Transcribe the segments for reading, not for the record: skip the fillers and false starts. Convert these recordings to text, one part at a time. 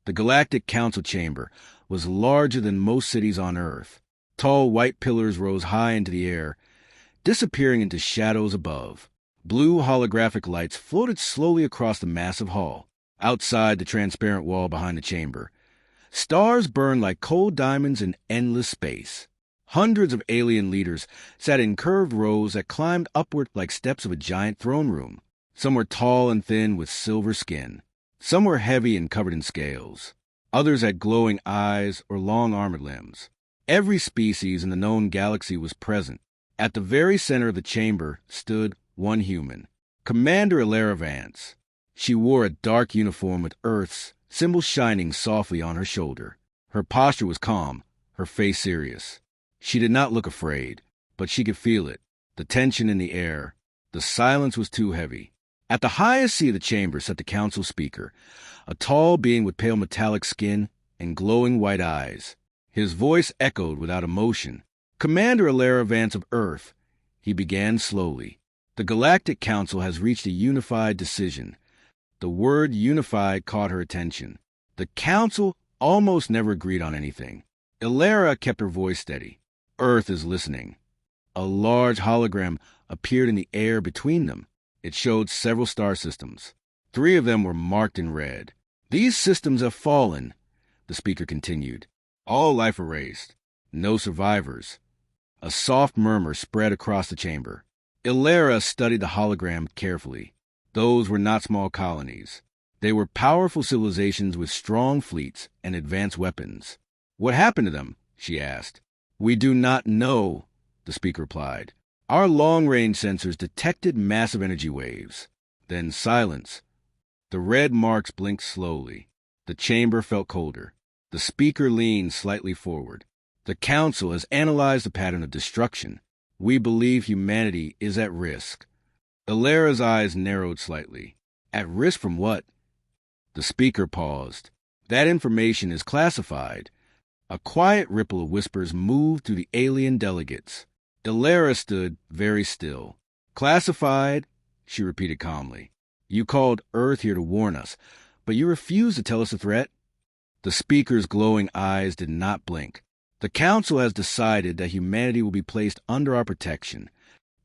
The Galactic Council chamber was larger than most cities on Earth. Tall white pillars rose high into the air, disappearing into shadows above. Blue holographic lights floated slowly across the massive hall. Outside the transparent wall behind the chamber, stars burned like cold diamonds in endless space. Hundreds of alien leaders sat in curved rows that climbed upward like steps of a giant throne room. Some were tall and thin with silver skin. Some were heavy and covered in scales. Others had glowing eyes or long armored limbs. Every species in the known galaxy was present. At the very center of the chamber stood one human, Commander Alara Vance. She wore a dark uniform with Earth's symbol shining softly on her shoulder. Her posture was calm, her face serious. She did not look afraid, but she could feel it, the tension in the air. The silence was too heavy. At the highest seat of the chamber sat the council speaker, a tall being with pale metallic skin and glowing white eyes. His voice echoed without emotion. Commander Alara Vance of Earth, he began slowly. The Galactic Council has reached a unified decision. The word unified caught her attention. The Council almost never agreed on anything. Alara kept her voice steady. Earth is listening. A large hologram appeared in the air between them. It showed several star systems. 3 of them were marked in red. These systems have fallen, the speaker continued. All life erased. No survivors. A soft murmur spread across the chamber. Alara studied the hologram carefully. Those were not small colonies. They were powerful civilizations with strong fleets and advanced weapons. What happened to them? She asked. We do not know, the speaker replied. Our long-range sensors detected massive energy waves. Then silence. The red marks blinked slowly. The chamber felt colder. The speaker leaned slightly forward. The Council has analyzed the pattern of destruction. We believe humanity is at risk. Alara's eyes narrowed slightly. At risk from what? The speaker paused. That information is classified. A quiet ripple of whispers moved through the alien delegates. Alara stood very still. Classified, she repeated calmly. You called Earth here to warn us, but you refused to tell us the threat. The speaker's glowing eyes did not blink. The Council has decided that humanity will be placed under our protection.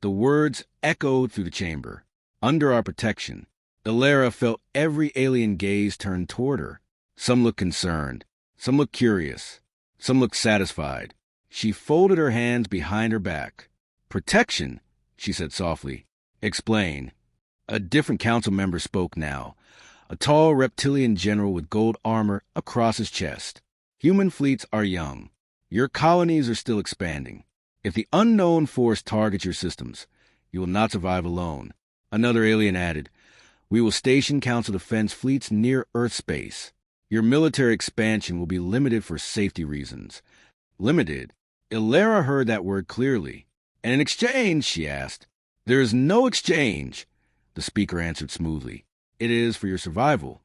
The words echoed through the chamber. Under our protection. Alara felt every alien gaze turn toward her. Some looked concerned. Some looked curious. Some looked satisfied. She folded her hands behind her back. Protection, she said softly. Explain. A different council member spoke now. A tall reptilian general with gold armor across his chest. Human fleets are young. Your colonies are still expanding. If the unknown force targets your systems, you will not survive alone. Another alien added, we will station council defense fleets near Earth space. Your military expansion will be limited for safety reasons. Limited? Alara heard that word clearly. And in exchange, she asked. There is no exchange, the speaker answered smoothly. It is for your survival.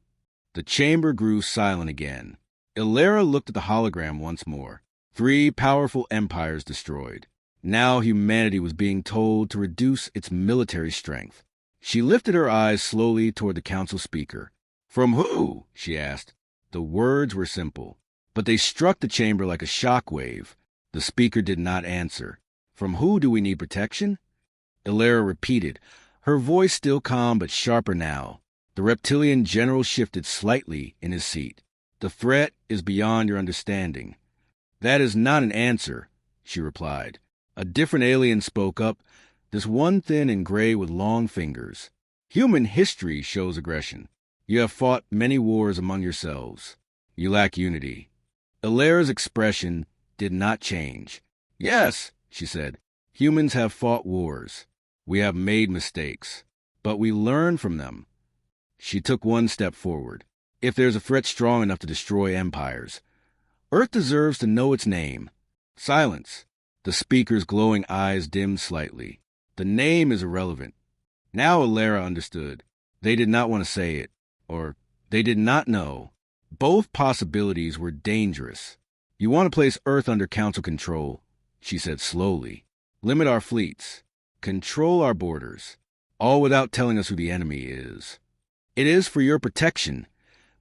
The chamber grew silent again. Alara looked at the hologram once more. 3 powerful empires destroyed. Now humanity was being told to reduce its military strength. She lifted her eyes slowly toward the council speaker. From who? She asked. The words were simple, but they struck the chamber like a shock wave. The speaker did not answer. From who do we need protection? Alara repeated, her voice still calm but sharper now. The reptilian general shifted slightly in his seat. The threat is beyond your understanding. That is not an answer, she replied. A different alien spoke up, this one thin and gray with long fingers. Human history shows aggression. You have fought many wars among yourselves. You lack unity. Alara's expression did not change. Yes, she said, humans have fought wars. We have made mistakes, but we learn from them. She took one step forward. If there's a threat strong enough to destroy empires, Earth deserves to know its name. Silence. The speaker's glowing eyes dimmed slightly. The name is irrelevant. Now Alara understood. They did not want to say it, or they did not know. Both possibilities were dangerous. You want to place Earth under council control, she said slowly. Limit our fleets. Control our borders. All without telling us who the enemy is. It is for your protection,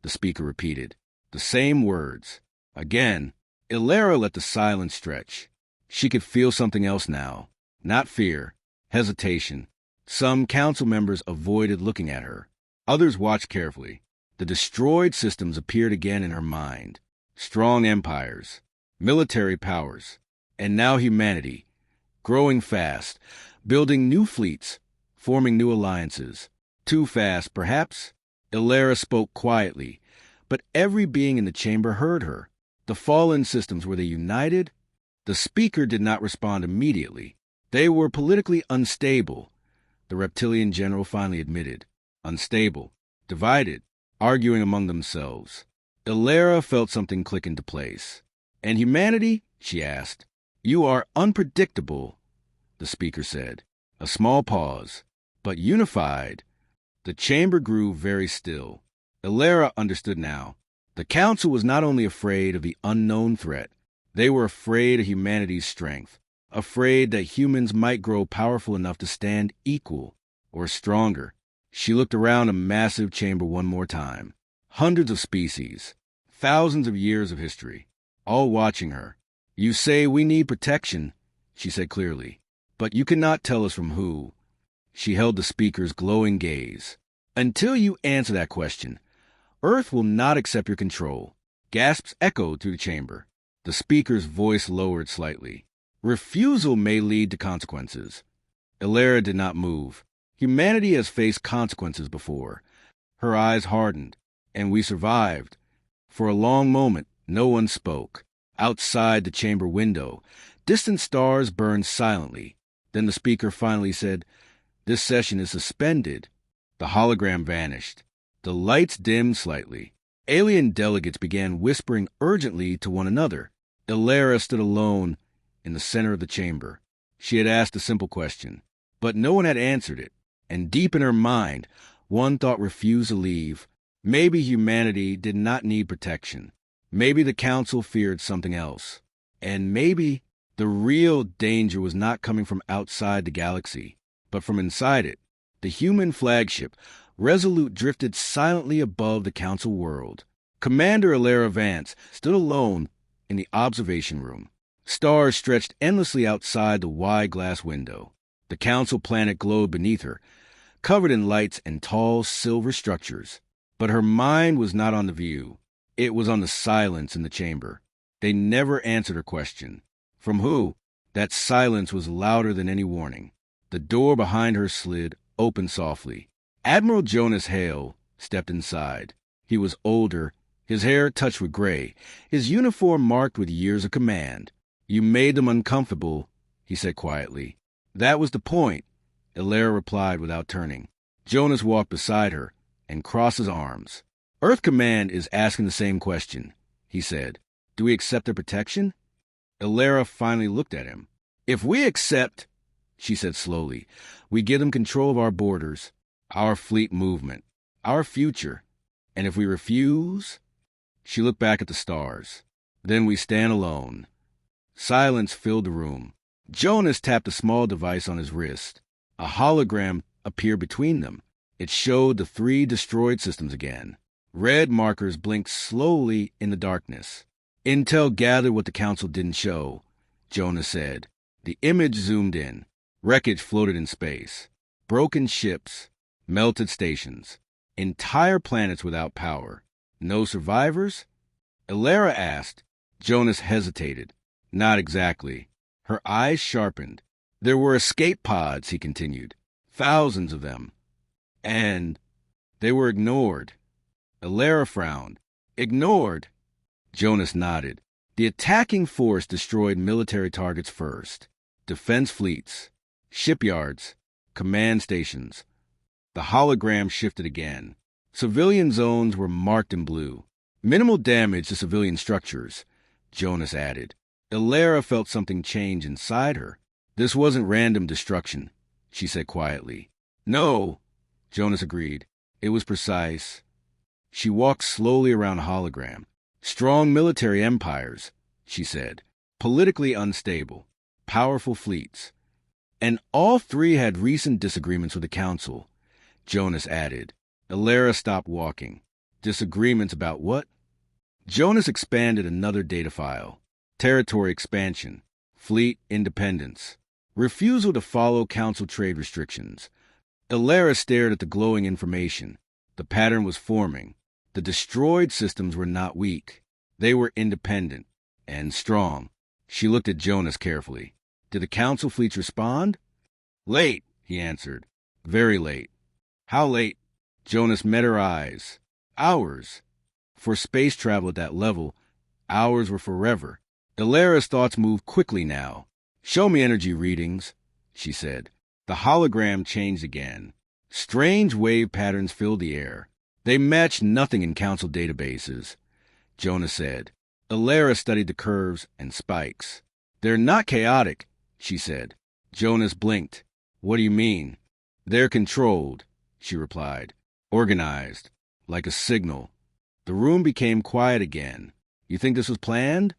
the speaker repeated. The same words. Again, Ilara let the silence stretch. She could feel something else now. Not fear, hesitation. Some council members avoided looking at her. Others watched carefully. The destroyed systems appeared again in her mind. Strong empires, military powers, and now humanity, growing fast, building new fleets, forming new alliances. Too fast, perhaps? Ilara spoke quietly, but every being in the chamber heard her. The fallen systems, were they united? The speaker did not respond immediately. They were politically unstable, the reptilian general finally admitted. Unstable, divided, arguing among themselves. Ilara felt something click into place. And humanity? She asked. You are unpredictable, the speaker said. A small pause. But unified. The chamber grew very still. Ilara understood now. The council was not only afraid of the unknown threat, they were afraid of humanity's strength, afraid that humans might grow powerful enough to stand equal or stronger. She looked around a massive chamber one more time. Hundreds of species, thousands of years of history, all watching her. You say we need protection, she said clearly, but you cannot tell us from who. She held the speaker's glowing gaze. Until you answer that question, Earth will not accept your control. Gasps echoed through the chamber. The speaker's voice lowered slightly. Refusal may lead to consequences. Ilara did not move. Humanity has faced consequences before. Her eyes hardened, and we survived. For a long moment, no one spoke. Outside the chamber window, distant stars burned silently. Then the speaker finally said, This session is suspended. The hologram vanished. The lights dimmed slightly. Alien delegates began whispering urgently to one another. Ilara stood alone in the center of the chamber. She had asked a simple question, but no one had answered it. And deep in her mind, one thought refused to leave. Maybe humanity did not need protection. Maybe the council feared something else. And maybe the real danger was not coming from outside the galaxy, but from inside it. The human flagship, Resolute, drifted silently above the council world. Commander Ilara Vance stood alone in the observation room. Stars stretched endlessly outside the wide glass window. The council planet glowed beneath her, covered in lights and tall silver structures. But her mind was not on the view. It was on the silence in the chamber. They never answered her question. From who? That silence was louder than any warning. The door behind her slid open softly. Admiral Jonas Hale stepped inside. He was older, his hair touched with gray, his uniform marked with years of command. You made them uncomfortable, he said quietly. That was the point, Ilara replied without turning. Jonas walked beside her and crossed his arms. Earth Command is asking the same question, he said. Do we accept their protection? Ilara finally looked at him. If we accept, she said slowly, we give them control of our borders, our fleet movement, our future. And if we refuse? She looked back at the stars. Then we stand alone. Silence filled the room. Jonas tapped a small device on his wrist. A hologram appeared between them. It showed the 3 destroyed systems again. Red markers blinked slowly in the darkness. Intel gathered what the council didn't show, Jonas said. The image zoomed in. Wreckage floated in space. Broken ships, melted stations, entire planets without power. No survivors? Ilara asked. Jonas hesitated. Not exactly. Her eyes sharpened. There were escape pods, he continued. Thousands of them. And they were ignored. Ilara frowned. Ignored? Jonas nodded. The attacking force destroyed military targets first. Defense fleets, shipyards, command stations. The hologram shifted again. Civilian zones were marked in blue. Minimal damage to civilian structures, Jonas added. Ilara felt something change inside her. This wasn't random destruction, she said quietly. No, Jonas agreed. It was precise. She walked slowly around the hologram. Strong military empires, she said. Politically unstable. Powerful fleets. And all 3 had recent disagreements with the council, Jonas added. Ilara stopped walking. Disagreements about what? Jonas expanded another data file. Territory expansion. Fleet independence. Refusal to follow council trade restrictions. Ilara stared at the glowing information. The pattern was forming. The destroyed systems were not weak. They were independent and strong. She looked at Jonas carefully. Did the council fleets respond? Late, he answered. Very late. How late? Jonas met her eyes. Hours. For space travel at that level, hours were forever. Ilara's thoughts moved quickly now. Show me energy readings, she said. The hologram changed again. Strange wave patterns filled the air. They matched nothing in council databases, Jonas said. Ilara studied the curves and spikes. They're not chaotic, she said. Jonas blinked. What do you mean? They're controlled, she replied. Organized, like a signal. The room became quiet again. You think this was planned?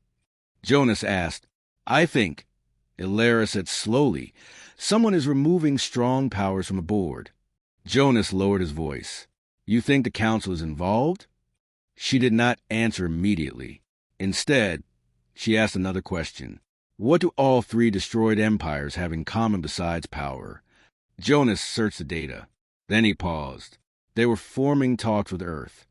Jonas asked. I think, Ilara said slowly, someone is removing strong powers from a board. Jonas lowered his voice. You think the council is involved? She did not answer immediately. Instead, she asked another question. What do all three destroyed empires have in common besides power? Jonas searched the data. Then he paused. They were forming talks with Earth.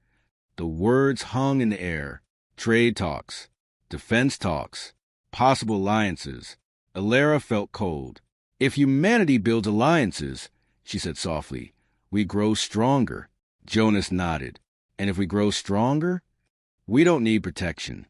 The words hung in the air. Trade talks. Defense talks. Possible alliances. Ilara felt cold. If humanity builds alliances, she said softly, we grow stronger. Jonas nodded. And if we grow stronger, we don't need protection.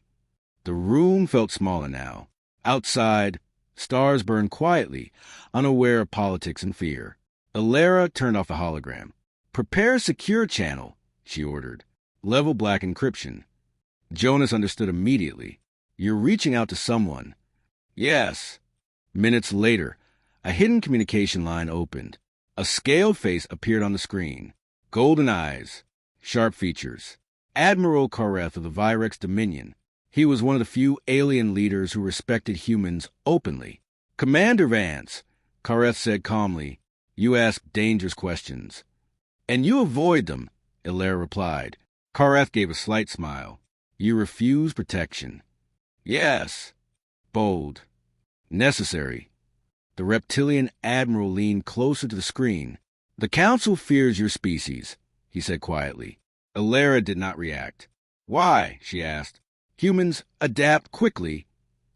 The room felt smaller now. Outside, stars burned quietly, unaware of politics and fear. Ilara turned off the hologram. Prepare a secure channel, she ordered. Level black encryption. Jonas understood immediately. You're reaching out to someone. Yes. Minutes later, a hidden communication line opened. A scaled face appeared on the screen. Golden eyes. Sharp features. Admiral Kareth of the Virex Dominion. He was one of the few alien leaders who respected humans openly. Commander Vance, Kareth said calmly, you ask dangerous questions. And you avoid them, Ilara replied. Kareth gave a slight smile. You refuse protection. Yes. Bold. Necessary. The reptilian admiral leaned closer to the screen. The council fears your species, he said quietly. Ilara did not react. Why? She asked. Humans adapt quickly,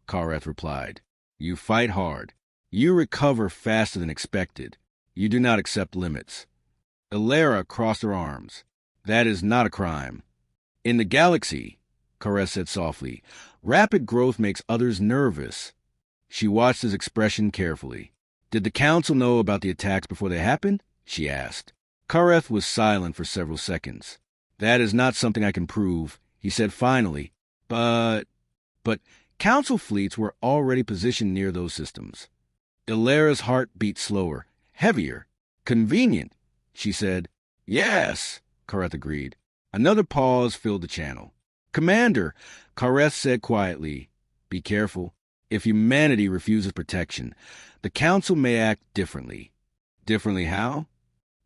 Kareth replied. You fight hard. You recover faster than expected. You do not accept limits. Ilara crossed her arms. That is not a crime. In the galaxy, Kareth said softly, rapid growth makes others nervous. She watched his expression carefully. Did the council know about the attacks before they happened? She asked. Kareth was silent for several seconds. That is not something I can prove, he said finally. But council fleets were already positioned near those systems. Ilara's heart beat slower, heavier. Convenient, she said. Yes, Kareth agreed. Another pause filled the channel. Commander, Kareth said quietly, be careful. If humanity refuses protection, the council may act differently. Differently how?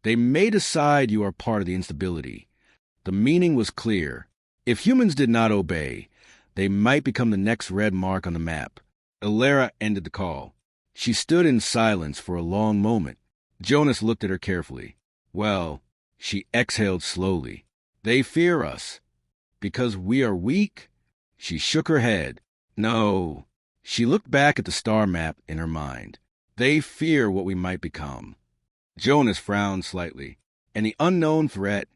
They may decide you are part of the instability. The meaning was clear. If humans did not obey, they might become the next red mark on the map. Ilara ended the call. She stood in silence for a long moment. Jonas looked at her carefully. Well, she exhaled slowly. They fear us. Because we are weak? She shook her head. No. She looked back at the star map in her mind. They fear what we might become. Jonas frowned slightly. And the unknown threat?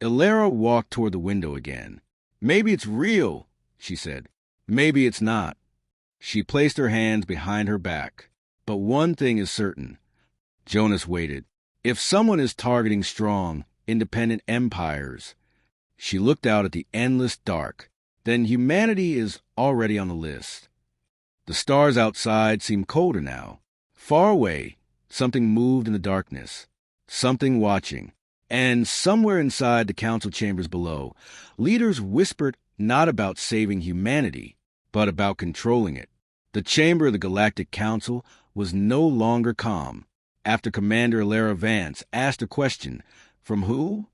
Ilara walked toward the window again. Maybe it's real, she said. Maybe it's not. She placed her hands behind her back. But one thing is certain. Jonas waited. If someone is targeting strong, independent empires, she looked out at the endless dark, then humanity is already on the list. The stars outside seemed colder now. Far away, something moved in the darkness. Something watching. And somewhere inside the council chambers below, leaders whispered not about saving humanity, but about controlling it. The chamber of the Galactic Council was no longer calm. After Commander Ilara Vance asked a question, from who?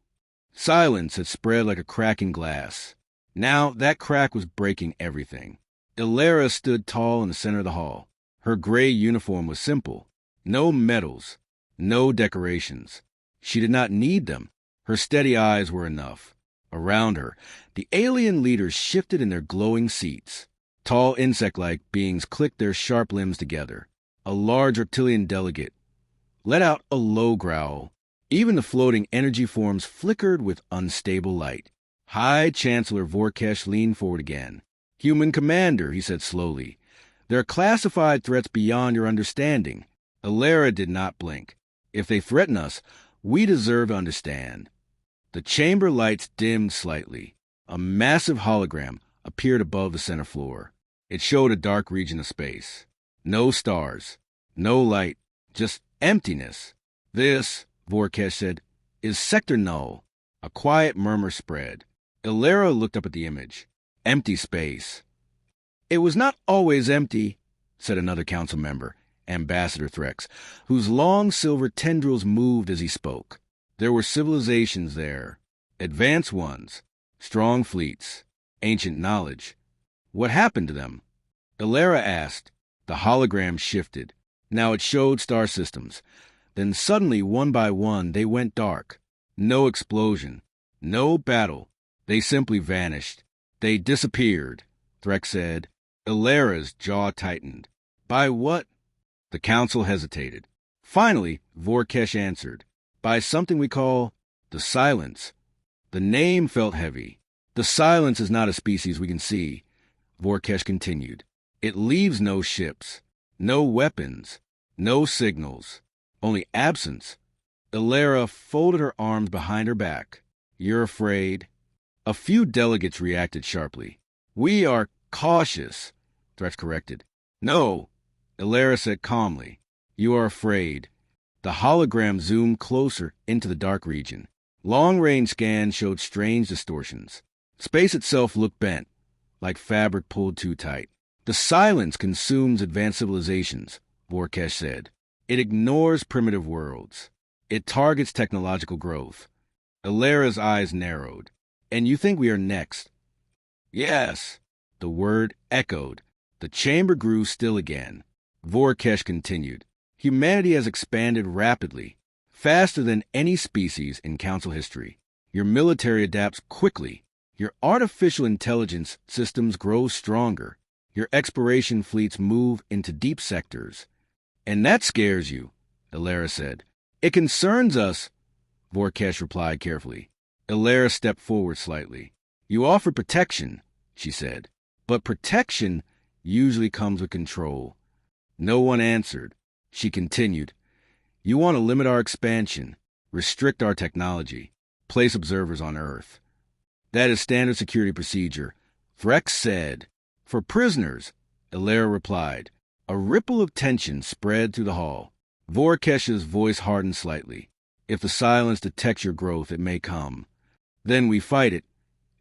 Silence had spread like a crack in glass. Now that crack was breaking everything. Ilara stood tall in the center of the hall. Her gray uniform was simple. No medals, no decorations. She did not need them. Her steady eyes were enough. Around her, the alien leaders shifted in their glowing seats. Tall insect-like beings clicked their sharp limbs together. A large reptilian delegate let out a low growl. Even the floating energy forms flickered with unstable light. High Chancellor Vorkesh leaned forward again. "Human Commander," he said slowly, "there are classified threats beyond your understanding." Ilara did not blink. "If they threaten us, we deserve to understand." The chamber lights dimmed slightly. A massive hologram appeared above the center floor. It showed a dark region of space. No stars, no light, just emptiness. "This," Vorkesh said, "is Sector Null." A quiet murmur spread. Ilara looked up at the image. Empty space. "It was not always empty," said another council member, Ambassador Threx, whose long silver tendrils moved as he spoke. There were civilizations there. Advanced ones. Strong fleets. Ancient knowledge. What happened to them? Ilara asked. The hologram shifted. Now it showed star systems. Then suddenly, one by one, they went dark. No explosion. No battle. They simply vanished. They disappeared, Threx said. Ilara's jaw tightened. "By what?" The council hesitated. Finally, Vorkesh answered. "By something we call the silence." The name felt heavy. "The silence is not a species we can see," Vorkesh continued. "It leaves no ships, no weapons, no signals, only absence." Ilara folded her arms behind her back. "You're afraid?" A few delegates reacted sharply. "We are cautious," Threx corrected. "No," Ilara said calmly. "You are afraid." The hologram zoomed closer into the dark region. Long-range scans showed strange distortions. Space itself looked bent, like fabric pulled too tight. "The silence consumes advanced civilizations," Vorkesh said. "It ignores primitive worlds. It targets technological growth." Ilara's eyes narrowed. "And you think we are next?" "Yes." The word echoed. The chamber grew still again. Vorkesh continued. "Humanity has expanded rapidly, faster than any species in Council history. Your military adapts quickly. Your artificial intelligence systems grow stronger. Your exploration fleets move into deep sectors. And that scares you," Ilara said. "It concerns us," Vorkesh replied carefully. Ilara stepped forward slightly. "You offer protection," she said. "But protection usually comes with control." No one answered. She continued. "You want to limit our expansion, restrict our technology, place observers on Earth. That is standard security procedure," Threx said. "For prisoners," Ilara replied. A ripple of tension spread through the hall. Vorkesh's voice hardened slightly. "If the silence detects your growth, it may come. Then we fight it,"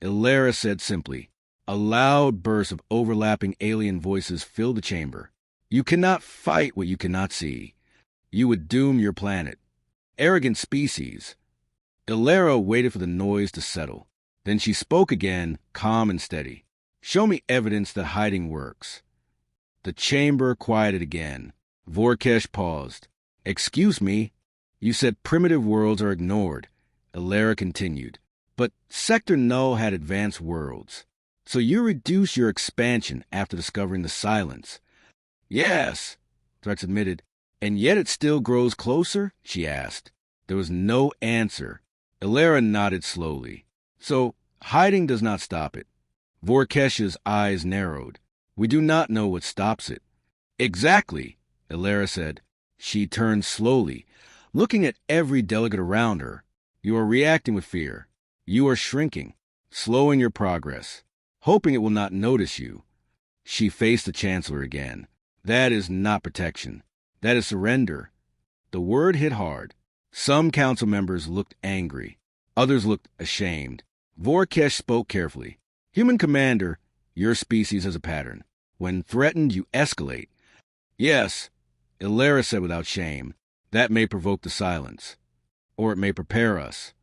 Ilara said simply. A loud burst of overlapping alien voices filled the chamber. "You cannot fight what you cannot see. You would doom your planet. Arrogant species." Ilara waited for the noise to settle. Then she spoke again, calm and steady. "Show me evidence that hiding works." The chamber quieted again. Vorkesh paused. "Excuse me, you said primitive worlds are ignored," Ilara continued. "But Sector Null had advanced worlds. So you reduce your expansion after discovering the silence." "Yes," Threx admitted. "And yet it still grows closer?" she asked. There was no answer. Ilara nodded slowly. "So hiding does not stop it." Vorkesh's eyes narrowed. "We do not know what stops it." "Exactly," Ilara said. She turned slowly, looking at every delegate around her. "You are reacting with fear. You are shrinking, slowing your progress, hoping it will not notice you." She faced the Chancellor again. "That is not protection. That is surrender." The word hit hard. Some council members looked angry. Others looked ashamed. Vorkesh spoke carefully. "Human Commander, your species has a pattern. When threatened, you escalate." "Yes," Ilara said without shame. "That may provoke the silence. Or it may prepare us."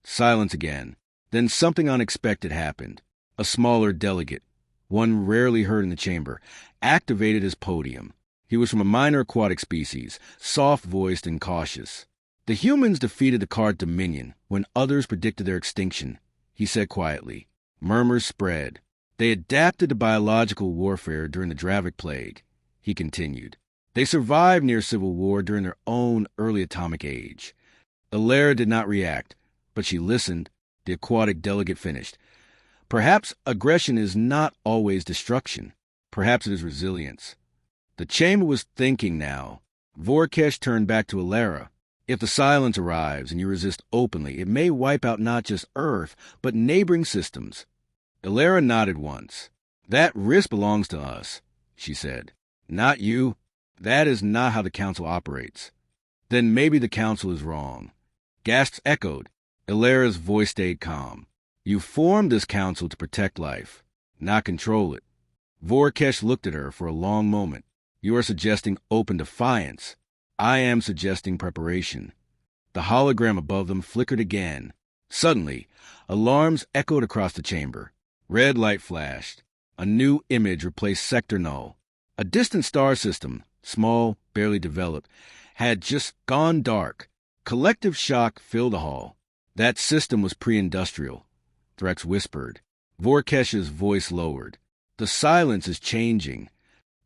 Silence again. Then something unexpected happened. A smaller delegate, one rarely heard in the chamber, activated his podium. He was from a minor aquatic species, soft-voiced and cautious. The humans defeated the card Dominion when others predicted their extinction, he said quietly. Murmurs spread. They adapted to biological warfare during the Dravic Plague, he continued. They survived near civil war during their own early atomic age. Alara did not react, but she listened. The aquatic delegate finished. Perhaps aggression is not always destruction. Perhaps it is resilience. The chamber was thinking now. Vorkesh turned back to Alara. If the silence arrives and you resist openly, it may wipe out not just Earth, but neighboring systems. Alara nodded once. That risk belongs to us, she said. Not you. That is not how the Council operates. Then maybe the Council is wrong. Gasps echoed. Alara's voice stayed calm. You formed this Council to protect life, not control it. Vorkesh looked at her for a long moment. You are suggesting open defiance. I am suggesting preparation. The hologram above them flickered again. Suddenly, alarms echoed across the chamber. Red light flashed. A new image replaced sector null. A distant star system, small, barely developed, had just gone dark. Collective shock filled the hall. That system was pre-industrial, Threx whispered. Vorkesh's voice lowered. The silence is changing.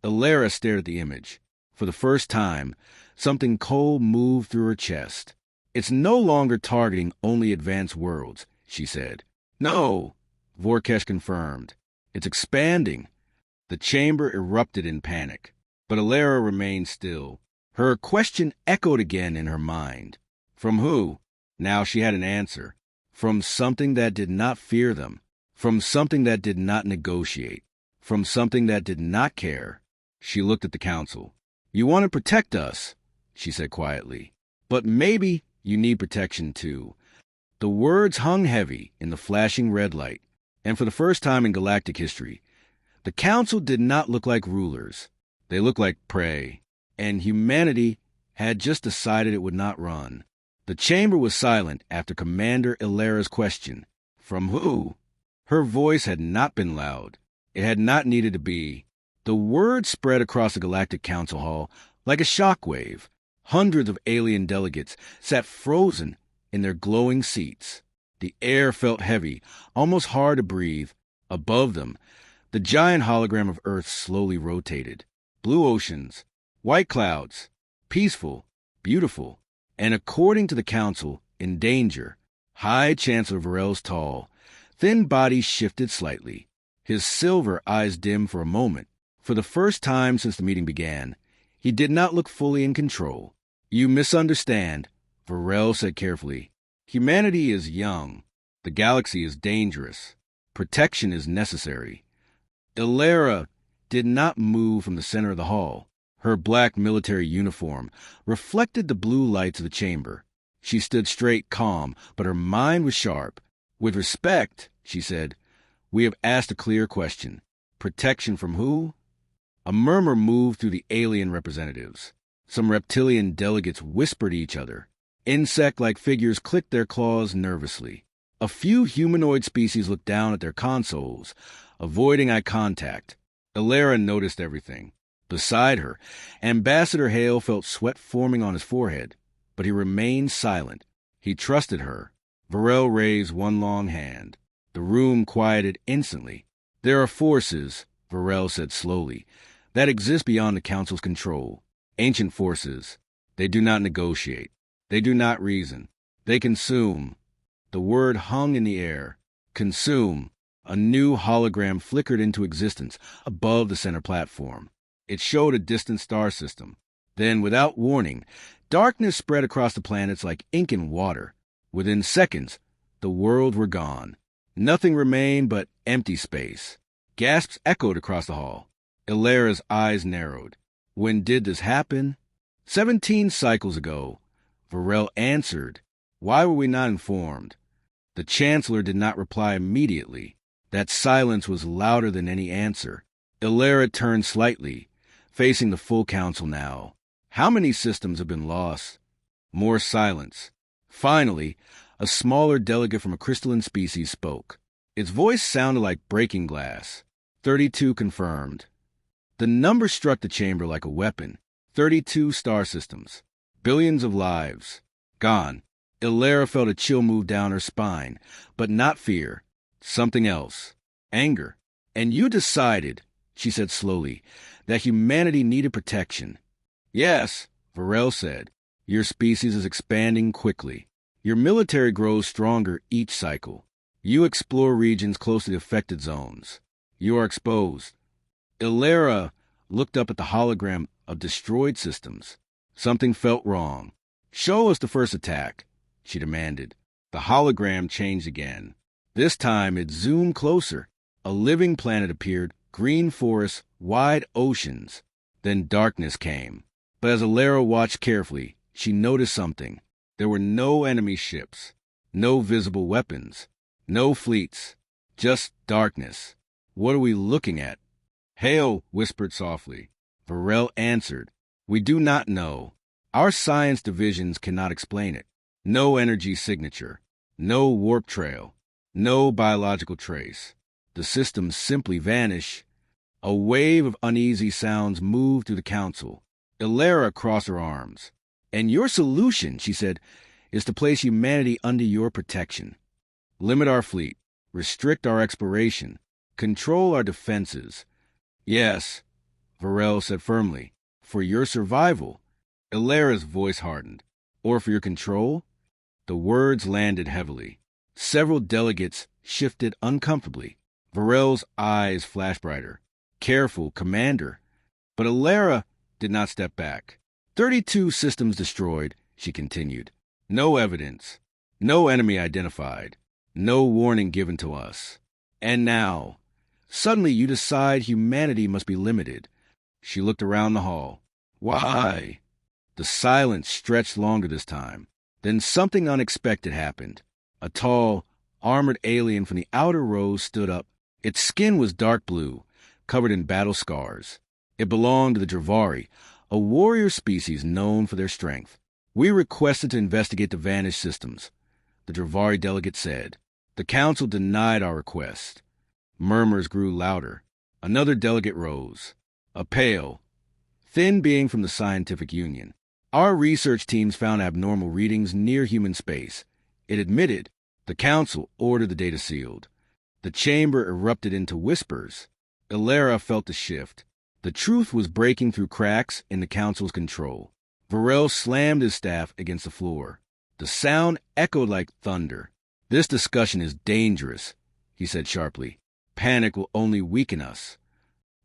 Alara stared at the image. For the first time, something cold moved through her chest. It's no longer targeting only advanced worlds, she said. No, Vorkesh confirmed. It's expanding. The chamber erupted in panic, but Alara remained still. Her question echoed again in her mind. From who? Now she had an answer. From something that did not fear them. From something that did not negotiate. From something that did not care. She looked at the Council. You want to protect us, she said quietly. But maybe you need protection too. The words hung heavy in the flashing red light, and for the first time in galactic history, the Council did not look like rulers. They looked like prey, and humanity had just decided it would not run. The chamber was silent after Commander Alara's question. From who? Her voice had not been loud. It had not needed to be. The word spread across the Galactic Council Hall like a shockwave. Hundreds of alien delegates sat frozen in their glowing seats. The air felt heavy, almost hard to breathe. Above them, the giant hologram of Earth slowly rotated. Blue oceans, white clouds, peaceful, beautiful, and according to the Council, in danger. High Chancellor Varel's tall, thin body shifted slightly. His silver eyes dimmed for a moment. For the first time since the meeting began, he did not look fully in control. You misunderstand, Varel said carefully. Humanity is young. The galaxy is dangerous. Protection is necessary. Alara did not move from the center of the hall. Her black military uniform reflected the blue lights of the chamber. She stood straight, calm, but her mind was sharp. With respect, she said, we have asked a clear question. Protection from who? A murmur moved through the alien representatives. Some reptilian delegates whispered to each other. Insect-like figures clicked their claws nervously. A few humanoid species looked down at their consoles, avoiding eye contact. Alara noticed everything. Beside her, Ambassador Hale felt sweat forming on his forehead, but he remained silent. He trusted her. Varel raised one long hand. The room quieted instantly. There are forces, Varel said slowly, that exist beyond the Council's control. Ancient forces. They do not negotiate. They do not reason. They consume. The word hung in the air. Consume. A new hologram flickered into existence above the center platform. It showed a distant star system. Then, without warning, darkness spread across the planets like ink and water. Within seconds, the world were gone. Nothing remained but empty space. Gasps echoed across the hall. Alara's eyes narrowed. When did this happen? 17 cycles ago. Varel answered. Why were we not informed? The Chancellor did not reply immediately. That silence was louder than any answer. Alara turned slightly, facing the full Council now. How many systems have been lost? More silence. Finally, a smaller delegate from a crystalline species spoke. Its voice sounded like breaking glass. 32 confirmed. The number struck the chamber like a weapon. 32 star systems. Billions of lives. Gone. Ilera felt a chill move down her spine, but not fear. Something else. Anger. And you decided, she said slowly, that humanity needed protection. Yes, Varel said. Your species is expanding quickly. Your military grows stronger each cycle. You explore regions close to the affected zones. You are exposed. Ilera looked up at the hologram of destroyed systems. Something felt wrong. Show us the first attack, she demanded. The hologram changed again. This time it zoomed closer. A living planet appeared, green forests, wide oceans. Then darkness came. But as Ilera watched carefully, she noticed something. There were no enemy ships, no visible weapons, no fleets, just darkness. What are we looking at? Hail, whispered softly. Varel answered, We do not know. Our science divisions cannot explain it. No energy signature, no warp trail, no biological trace. The systems simply vanish. A wave of uneasy sounds moved through the council. Ilera crossed her arms. And your solution, she said, is to place humanity under your protection. Limit our fleet, restrict our exploration, control our defenses. Yes, Varel said firmly, for your survival. Ilera's voice hardened. Or for your control? The words landed heavily. Several delegates shifted uncomfortably. Varel's eyes flashed brighter. Careful, Commander. But Ilera did not step back. 32 systems destroyed, she continued. No evidence. No enemy identified. No warning given to us. And now, suddenly you decide humanity must be limited. She looked around the hall. Why? The silence stretched longer this time. Then something unexpected happened. A tall, armored alien from the outer rows stood up. Its skin was dark blue, covered in battle scars. It belonged to the Dravari, a warrior species known for their strength. We requested to investigate the vanished systems, the Dravari delegate said. The council denied our request. Murmurs grew louder. Another delegate rose. A pale, thin being from the Scientific Union. Our research teams found abnormal readings near human space. It admitted. The council ordered the data sealed. The chamber erupted into whispers. Ilera felt the shift. The truth was breaking through cracks in the council's control. Varel slammed his staff against the floor. The sound echoed like thunder. This discussion is dangerous, he said sharply. Panic will only weaken us.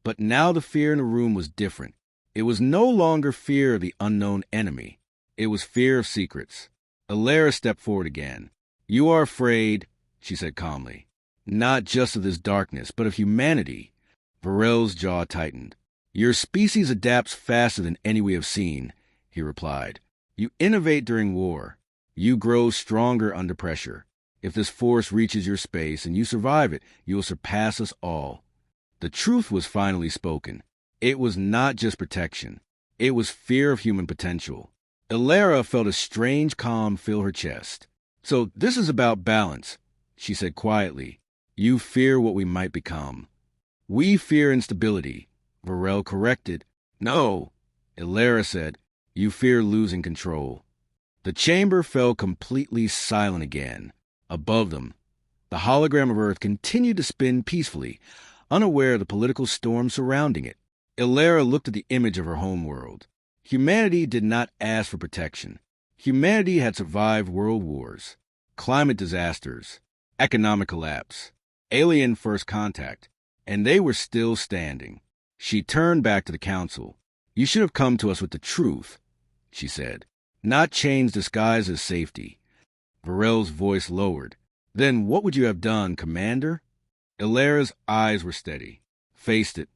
But now the fear in the room was different. It was no longer fear of the unknown enemy. It was fear of secrets. Ilera stepped forward again. You are afraid, she said calmly. Not just of this darkness, but of humanity. Varel's jaw tightened. Your species adapts faster than any we have seen, he replied. You innovate during war. You grow stronger under pressure. If this force reaches your space and you survive it, you will surpass us all. The truth was finally spoken. It was not just protection. It was fear of human potential. Ilera felt a strange calm fill her chest. So this is about balance, she said quietly. You fear what we might become. We fear instability, Varel corrected. No, Ilera said. You fear losing control. The chamber fell completely silent again. Above them, the hologram of Earth continued to spin peacefully, unaware of the political storm surrounding it. Ilera looked at the image of her homeworld. Humanity did not ask for protection. Humanity had survived world wars, climate disasters, economic collapse, alien first contact, and they were still standing. She turned back to the council. You should have come to us with the truth, she said, not chains disguised as safety. Varel's voice lowered. Then what would you have done, Commander? Ilera's eyes were steady. Faced it.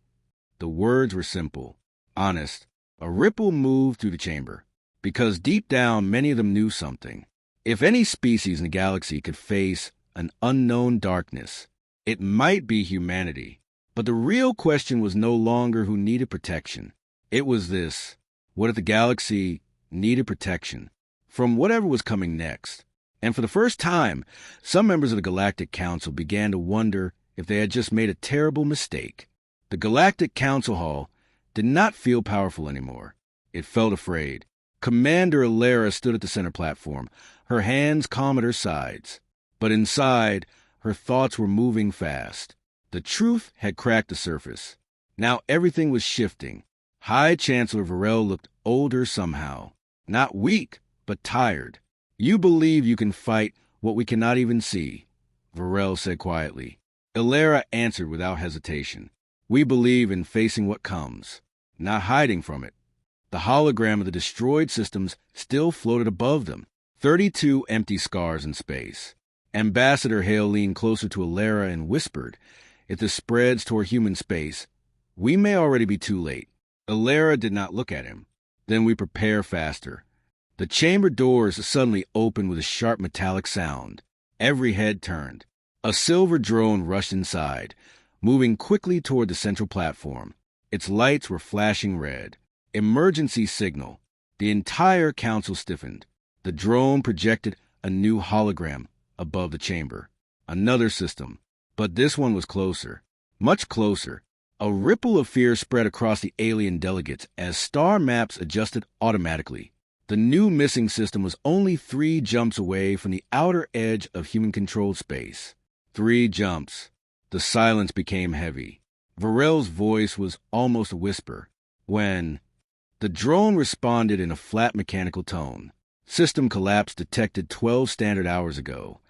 The words were simple, honest. A ripple moved through the chamber, because deep down many of them knew something. If any species in the galaxy could face an unknown darkness, it might be humanity. But the real question was no longer who needed protection. It was this: what if the galaxy needed protection from whatever was coming next? And for the first time, some members of the Galactic Council began to wonder if they had just made a terrible mistake. The Galactic Council Hall did not feel powerful anymore. It felt afraid. Commander Alara stood at the center platform, her hands calm at her sides. But inside, her thoughts were moving fast. The truth had cracked the surface. Now everything was shifting. High Chancellor Varel looked older somehow. Not weak, but tired. "You believe you can fight what we cannot even see," Varel said quietly. Alara answered without hesitation. "We believe in facing what comes, not hiding from it." The hologram of the destroyed systems still floated above them. 32 empty scars in space. Ambassador Hale leaned closer to Alara and whispered, "If this spreads toward human space, we may already be too late." Alara did not look at him. "Then we prepare faster." The chamber doors suddenly opened with a sharp metallic sound. Every head turned. A silver drone rushed inside, moving quickly toward the central platform. Its lights were flashing red. Emergency signal. The entire council stiffened. The drone projected a new hologram above the chamber. Another system. But this one was closer. Much closer. A ripple of fear spread across the alien delegates as star maps adjusted automatically. The new missing system was only 3 jumps away from the outer edge of human-controlled space. 3 jumps. The silence became heavy. Varel's voice was almost a whisper. When the drone responded in a flat mechanical tone. System collapse detected 12 standard hours ago.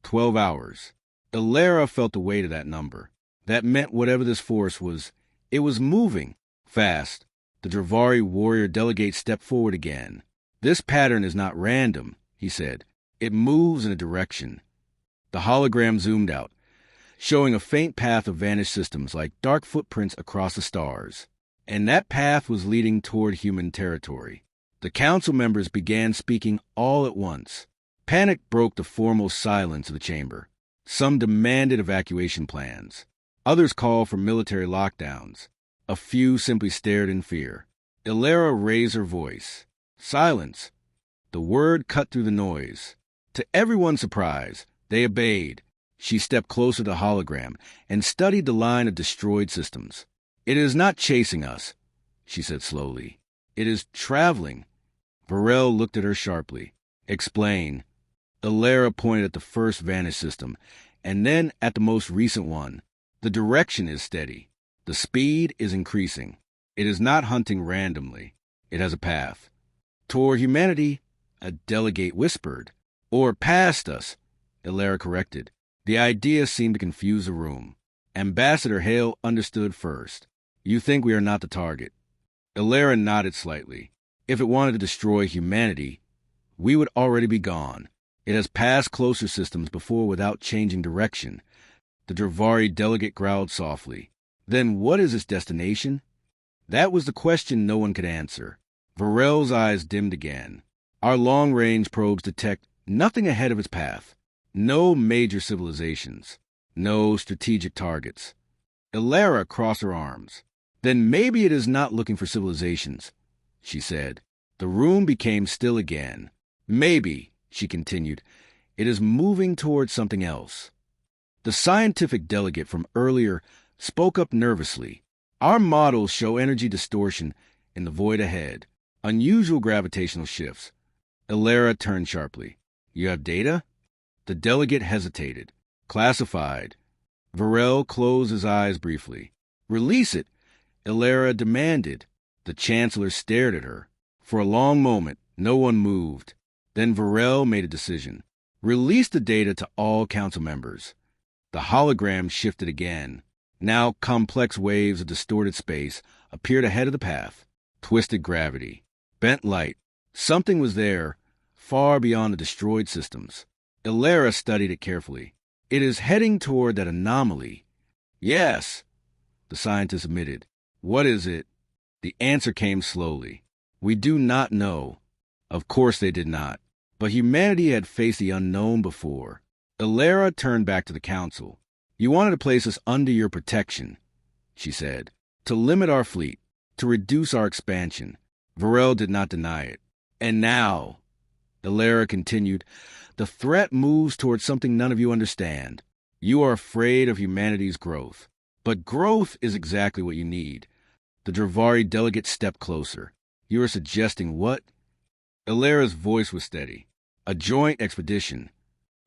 12 hours. Alara felt the weight of that number. That meant whatever this force was, it was moving. Fast. The Dravari warrior delegate stepped forward again. "This pattern is not random," he said. "It moves in a direction." The hologram zoomed out, showing a faint path of vanished systems like dark footprints across the stars. And that path was leading toward human territory. The council members began speaking all at once. Panic broke the formal silence of the chamber. Some demanded evacuation plans. Others called for military lockdowns. A few simply stared in fear. Alara raised her voice. "Silence." The word cut through the noise. To everyone's surprise, they obeyed. She stepped closer to the hologram and studied the line of destroyed systems. "It is not chasing us," she said slowly. "It is traveling." Varel looked at her sharply. "Explain." Alara pointed at the first vanished system, and then at the most recent one. "The direction is steady. The speed is increasing. It is not hunting randomly. It has a path. Toward humanity," a delegate whispered. "Or past us," Alara corrected. The idea seemed to confuse the room. Ambassador Hale understood first. "You think we are not the target?" Alara nodded slightly. "If it wanted to destroy humanity, we would already be gone. It has passed closer systems before without changing direction." The Dravari delegate growled softly. "Then what is its destination?" That was the question no one could answer. Varel's eyes dimmed again. "Our long-range probes detect nothing ahead of its path. No major civilizations. No strategic targets." Alara crossed her arms. "Then maybe it is not looking for civilizations," she said. The room became still again. "Maybe," she continued, "it is moving towards something else." The scientific delegate from earlier spoke up nervously. "Our models show energy distortion in the void ahead. Unusual gravitational shifts." Alara turned sharply. "You have data?" The delegate hesitated. "Classified." Varel closed his eyes briefly. "Release it," Alara demanded. The chancellor stared at her. For a long moment, no one moved. Then Varel made a decision. "Release the data to all council members." The hologram shifted again. Now complex waves of distorted space appeared ahead of the path. Twisted gravity. Bent light. Something was there, far beyond the destroyed systems. Alara studied it carefully. "It is heading toward that anomaly." "Yes," the scientist admitted. "What is it?" The answer came slowly. "We do not know." Of course they did not. But humanity had faced the unknown before. Alara turned back to the council. "You wanted to place us under your protection," she said. "To limit our fleet. To reduce our expansion." Varel did not deny it. "And now," Alara continued, The threat moves towards something none of you understand. You are afraid of humanity's growth. But growth is exactly what you need. The Dravari delegate stepped closer. You are suggesting what? Ilara's voice was steady. A joint expedition.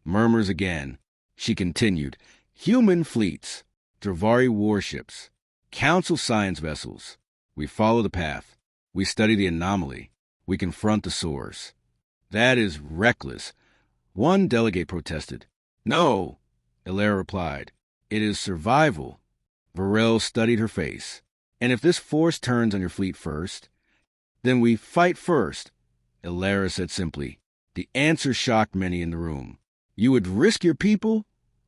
Murmurs again. She continued. Human fleets. Dravari warships. Council science vessels. We follow the path. We study the anomaly. We confront the source. That is reckless. One delegate protested. No, Ilara replied. It is survival. Varel studied her face. And if this force turns on your fleet first, then we fight first, Ilara said simply. The answer shocked many in the room. You would risk your people?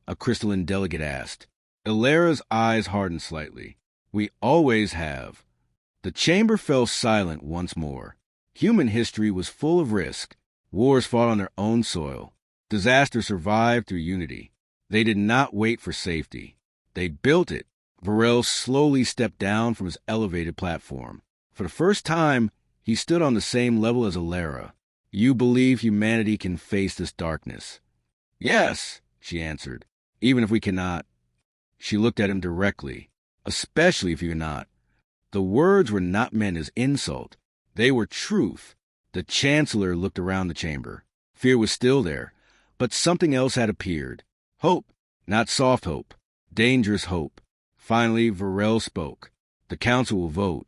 A crystalline delegate asked. Ilara's eyes hardened slightly. We always have. The chamber fell silent once more. Human history was full of risk. Wars fought on their own soil. Disaster survived through unity. They did not wait for safety. They built it. Varel slowly stepped down from his elevated platform. For the first time, he stood on the same level as Ilara. You believe humanity can face this darkness? Yes, she answered. Even if we cannot. She looked at him directly. Especially if you cannot. The words were not meant as insult. They were truth. The Chancellor looked around the chamber. Fear was still there, but something else had appeared. Hope, not soft hope. Dangerous hope. Finally, Varel spoke. The council will vote.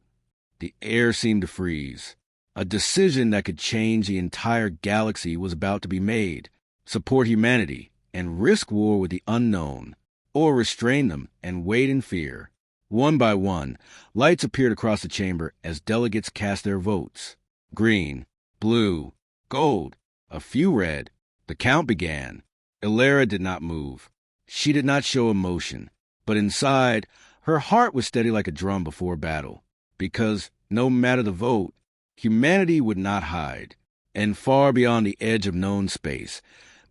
The air seemed to freeze. A decision that could change the entire galaxy was about to be made. Support humanity and risk war with the unknown, or restrain them and wait in fear. One by one, lights appeared across the chamber as delegates cast their votes. Green, blue, gold, a few red. The count began. Ilara did not move. She did not show emotion. But inside, her heart was steady like a drum before battle. Because, no matter the vote, humanity would not hide. And far beyond the edge of known space,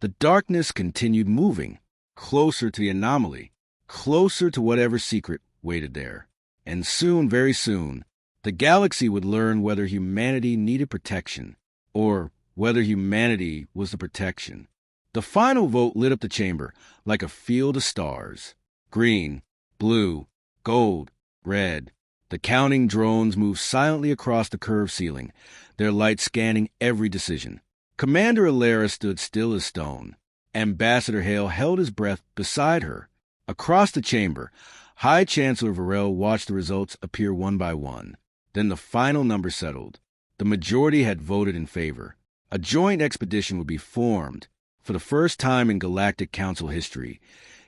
the darkness continued moving, closer to the anomaly, closer to whatever secret waited there. And soon, very soon, the galaxy would learn whether humanity needed protection, or whether humanity was the protection. The final vote lit up the chamber like a field of stars. Green, blue, gold, red. The counting drones moved silently across the curved ceiling, their lights scanning every decision. Commander Ilara stood still as stone. Ambassador Hale held his breath beside her. Across the chamber, High Chancellor Varel watched the results appear one by one. Then the final number settled. The majority had voted in favor. A joint expedition would be formed. For the first time in Galactic Council history,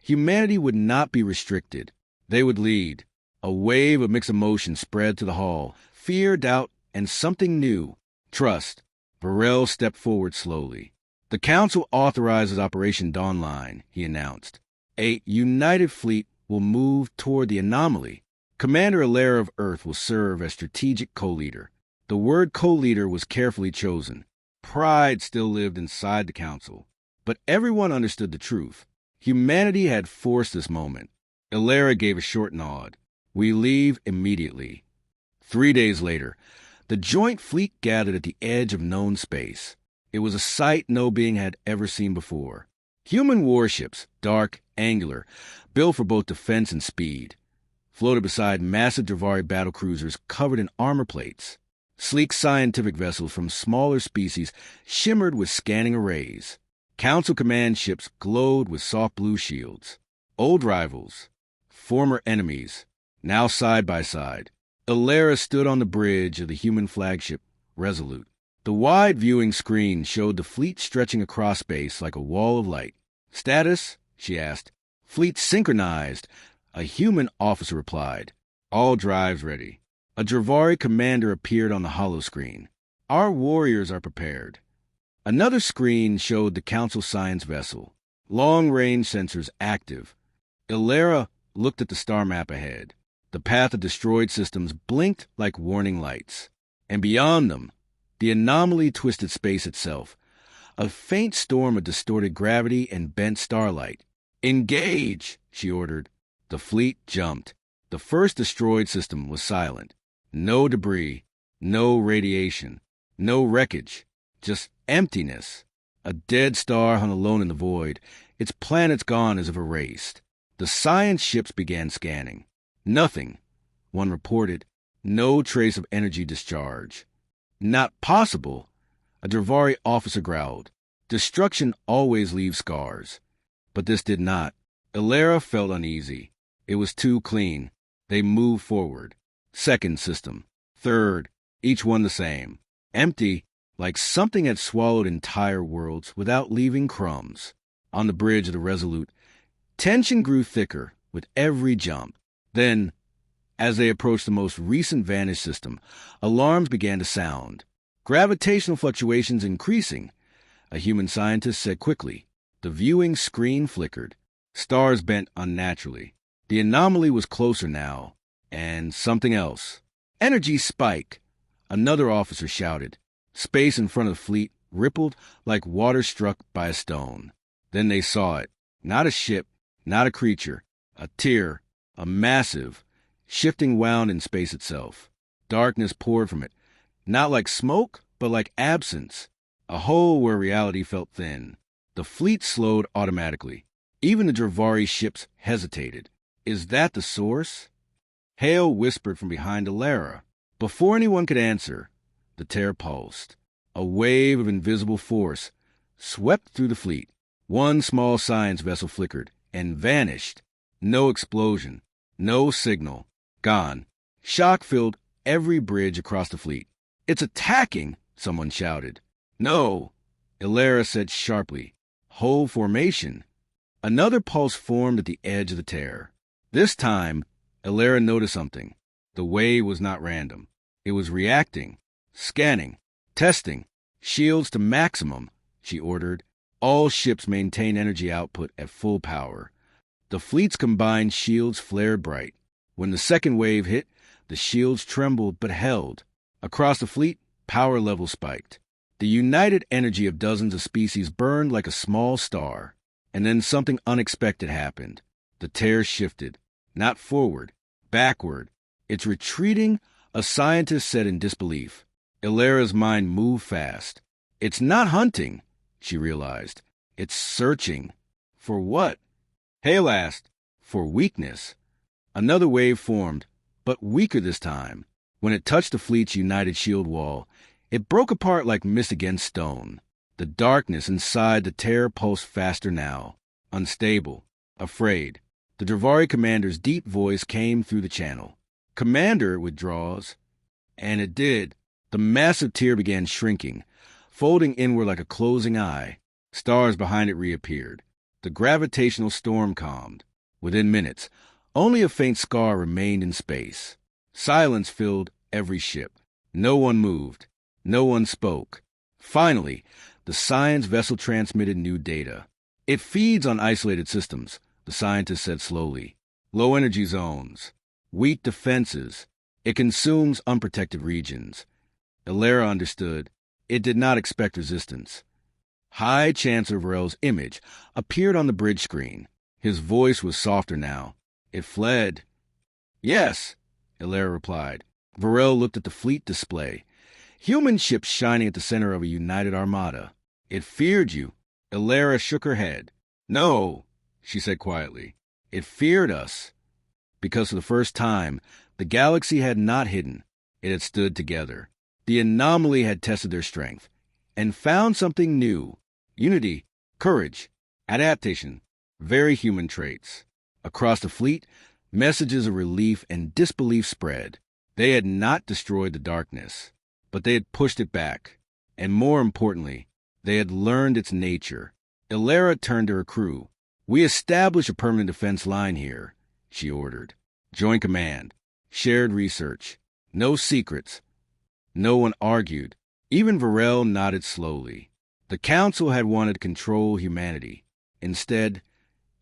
humanity would not be restricted. They would lead. A wave of mixed emotions spread to the hall. Fear, doubt, and something new. Trust. Varel stepped forward slowly. The Council authorizes Operation Dawnline, he announced. A united fleet will move toward the anomaly. Commander Ilara of Earth will serve as strategic co-leader. The word co-leader was carefully chosen. Pride still lived inside the Council. But everyone understood the truth. Humanity had forced this moment. Ilara gave a short nod. We leave immediately. 3 days later, the joint fleet gathered at the edge of known space. It was a sight no being had ever seen before. Human warships, dark, angular, built for both defense and speed, floated beside massive Dravari battlecruisers covered in armor plates. Sleek scientific vessels from smaller species shimmered with scanning arrays. Council command ships glowed with soft blue shields. Old rivals, former enemies, now side by side. Ilara stood on the bridge of the human flagship, Resolute. The wide viewing screen showed the fleet stretching across space like a wall of light. Status? She asked. Fleet synchronized, a human officer replied. All drives ready. A Dravari commander appeared on the holoscreen. Our warriors are prepared. Another screen showed the Council science vessel. Long-range sensors active. Ilara looked at the star map ahead. The path of destroyed systems blinked like warning lights. And beyond them, the anomaly twisted space itself. A faint storm of distorted gravity and bent starlight. Engage, she ordered. The fleet jumped. The first destroyed system was silent. No debris, no radiation, no wreckage, just emptiness. A dead star hung alone in the void, its planets gone as if erased. The science ships began scanning. Nothing, one reported. No trace of energy discharge. Not possible, a Dravari officer growled. Destruction always leaves scars. But this did not. Ilara felt uneasy. It was too clean. They moved forward. Second system. Third. Each one the same. Empty, like something had swallowed entire worlds without leaving crumbs. On the bridge of the Resolute, tension grew thicker with every jump. Then, as they approached the most recent vantage system, alarms began to sound. Gravitational fluctuations increasing, a human scientist said quickly. The viewing screen flickered. Stars bent unnaturally. The anomaly was closer now. And something else. Energy spike, another officer shouted. Space in front of the fleet rippled like water struck by a stone. Then they saw it. Not a ship, not a creature. A tear, a massive, shifting wound in space itself. Darkness poured from it, not like smoke, but like absence. A hole where reality felt thin. The fleet slowed automatically. Even the Dravari ships hesitated. Is that the source? Hale whispered from behind Ilara. Before anyone could answer, the tear pulsed. A wave of invisible force swept through the fleet. One small science vessel flickered and vanished. No explosion, no signal. Gone. Shock filled every bridge across the fleet. It's attacking, someone shouted. No, Ilara said sharply. Whole formation. Another pulse formed at the edge of the tear. This time, Ilara noticed something. The wave was not random. It was reacting, scanning, testing. Shields to maximum, she ordered. All ships maintain energy output at full power. The fleet's combined shields flared bright. When the second wave hit, the shields trembled but held. Across the fleet, power levels spiked. The united energy of dozens of species burned like a small star. And then something unexpected happened. The tear shifted. Not forward, backward. It's retreating, a scientist said in disbelief. Ilara's mind moved fast. It's not hunting, she realized. It's searching. For what? Hale asked. For weakness. Another wave formed, but weaker this time. When it touched the fleet's united shield wall, it broke apart like mist against stone. The darkness inside the tear pulsed faster now. Unstable. Afraid. The Dravari commander's deep voice came through the channel. Commander, it withdraws. And it did. The massive tear began shrinking, folding inward like a closing eye. Stars behind it reappeared. The gravitational storm calmed. Within minutes, only a faint scar remained in space. Silence filled every ship. No one moved. No one spoke. Finally, the science vessel transmitted new data. It feeds on isolated systems, the scientist said slowly. Low energy zones. Weak defenses. It consumes unprotected regions. Ilara understood. It did not expect resistance. High Chancellor Varel's image appeared on the bridge screen. His voice was softer now. It fled. Yes, Ilara replied. Varel looked at the fleet display. Human ships shining at the center of a united armada. It feared you. Ilara shook her head. No, she said quietly. It feared us. Because for the first time, the galaxy had not hidden. It had stood together. The anomaly had tested their strength and found something new. Unity, courage, adaptation, very human traits. Across the fleet, messages of relief and disbelief spread. They had not destroyed the darkness, but they had pushed it back. And more importantly, they had learned its nature. Ilara turned to her crew. We establish a permanent defense line here, she ordered. Joint command. Shared research. No secrets. No one argued. Even Varel nodded slowly. The Council had wanted to control humanity. Instead,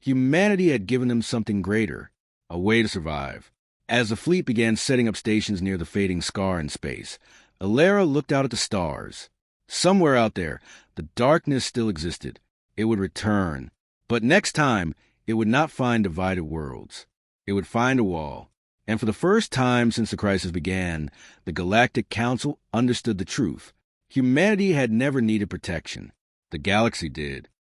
humanity had given them something greater, a way to survive. As the fleet began setting up stations near the fading scar in space, Ilara looked out at the stars. Somewhere out there, the darkness still existed. It would return. But next time, it would not find divided worlds. It would find a wall. And for the first time since the crisis began, the Galactic Council understood the truth. Humanity had never needed protection. The galaxy did.